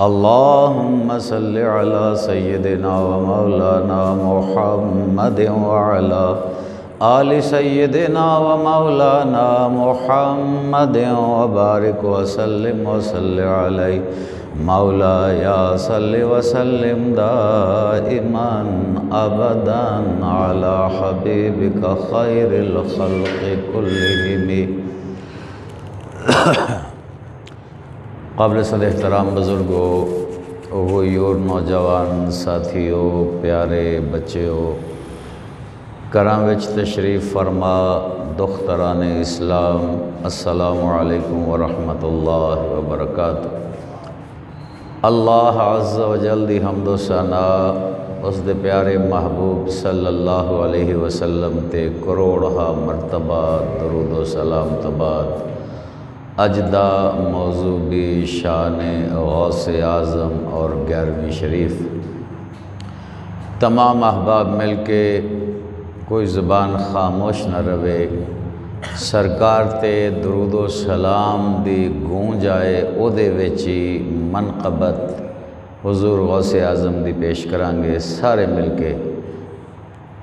اللهم صل على سيدنا ومولانا محمد وعلى آل سيدنا ومولانا محمد وبارك وسلم عليه مولاي صل وسلم دائما أبدا على حبيبك خير الخلق كلهم. قابل صد احترام بزرگوں، ہوئی اور نوجوان ساتھیوں، پیارے بچیوں، گھراں وچ تشریف فرما دختران اسلام، السلام علیکم ورحمۃ اللہ وبرکاتہ۔ اللہ عز و جل دی حمد و ثنا اس دے پیارے محبوب صلی اللہ علیہ وسلم تے کروڑہا مرتبہ درود و سلام تباد۔ اجدہ موضوع بھی شان غوث اعظم اور 11ویں شریف۔ تمام احباب مل کے کوئی زبان خاموش نہ روے، سرکار تے درود و سلام دی گونج آئے، او دے وچی منقبت حضور غوث اعظم دی پیش کرانگے سارے مل کے۔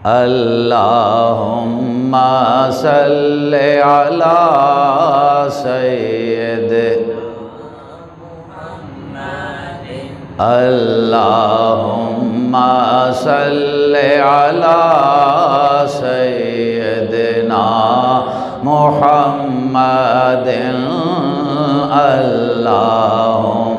اللہم صلی علی سید اللہم صلی علی سیدنا محمد اللہم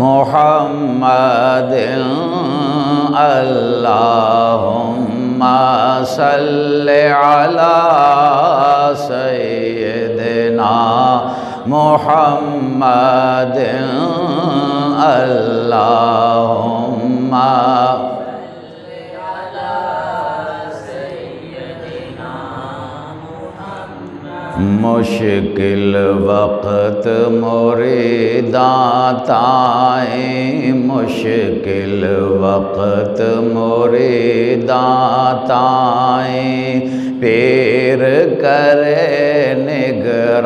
محمد اللہم صلی علی سیدنا محمد اللہم مشکل وقت مریداں تائیں، مشکل وقت مریداں تائیں، پیر کرے نگرانی،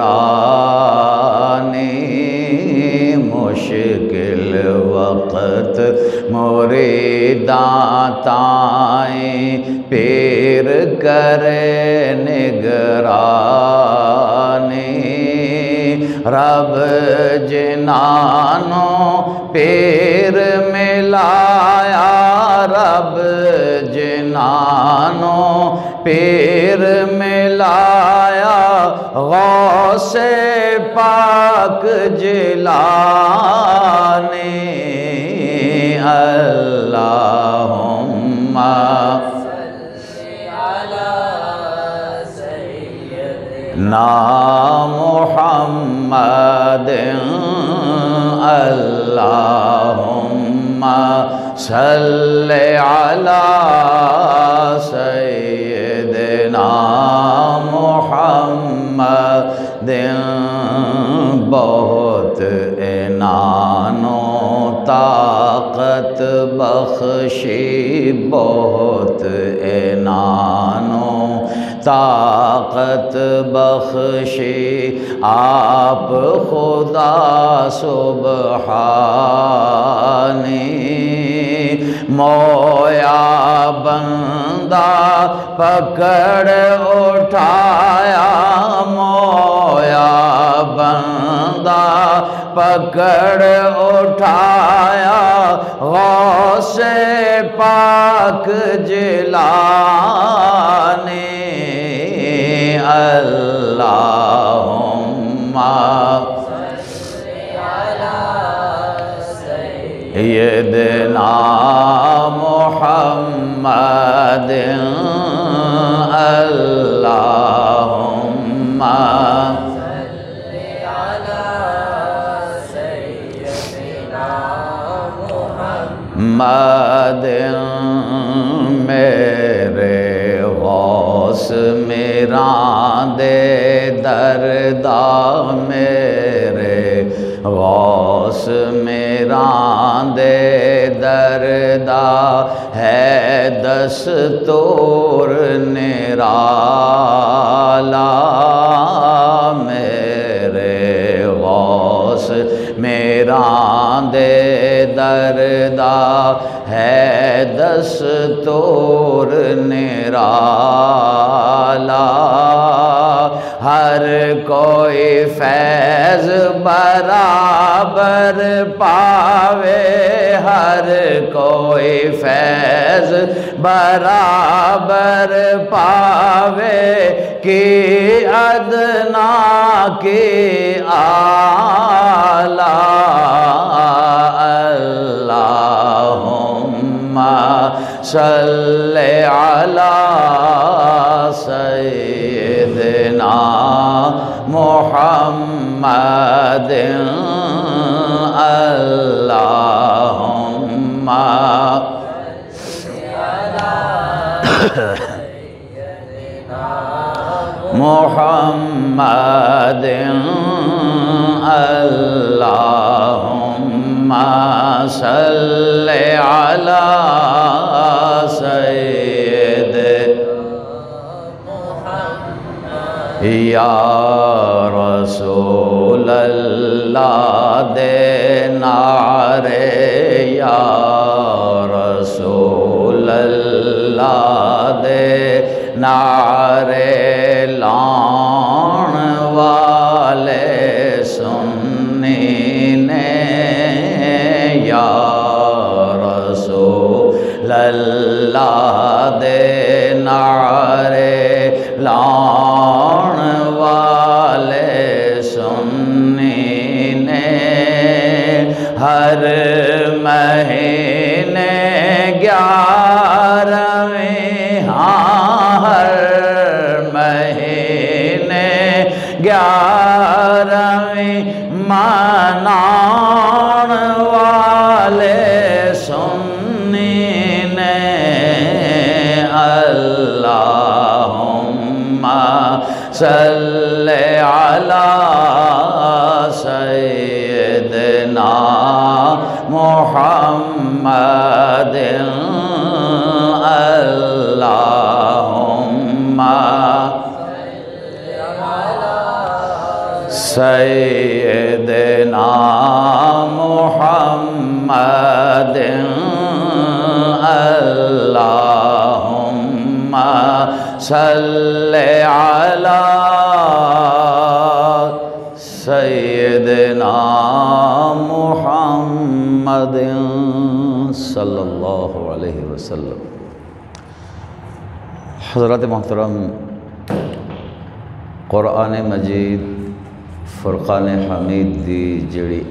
مشکل وقت مریداں تائیں، پیر کرے نگرانی، رب جنانوں پیر ملایا، رب جنانوں پیر ملایا، غوث پاک جیلانی، اللہم محمد اللہم صلی علی سیدنا محمد، بہت عنان و طاقت بخشی، بہت عنان و طاقت بخشی، آپ خدا سبحانی، مویا بندہ پکڑ اٹھایا، مویا بندہ پکڑ اٹھایا، غوث پاک جیلانی، اللہم سیدنا محمد اللہم محمد، میرے غوث میران دے دردا، میرے غوث غوث میرا دے دردا ہے دستور نرالا میرے غوث میرا دے دردا ہے دستور نرالا ہر کوئی فیض برابر پاوے ہر کوئی فیض برابر پاوے کی ادنا کی اعلیٰ اللہم صلی علی سیدنا محمد اللہم محمد اللہم صلی علی سید یا رسول اللہ دے نعرے یا رسول اللہ دے نعرے لان والے سنی نے یا رسول اللہ دے نعرے لان والے سنی نے ہر مہینے 11ویں ہر مہینے 11ویں منان والے سنی نے اللہم صلی علی سیدنا محمد اللہم سیدنا محمد اللہم صلی علی سیدنا محمد صلی اللہ علیہ وسلم۔ حضرات محترم، قرآن مجید فرقان حمید دی جڑی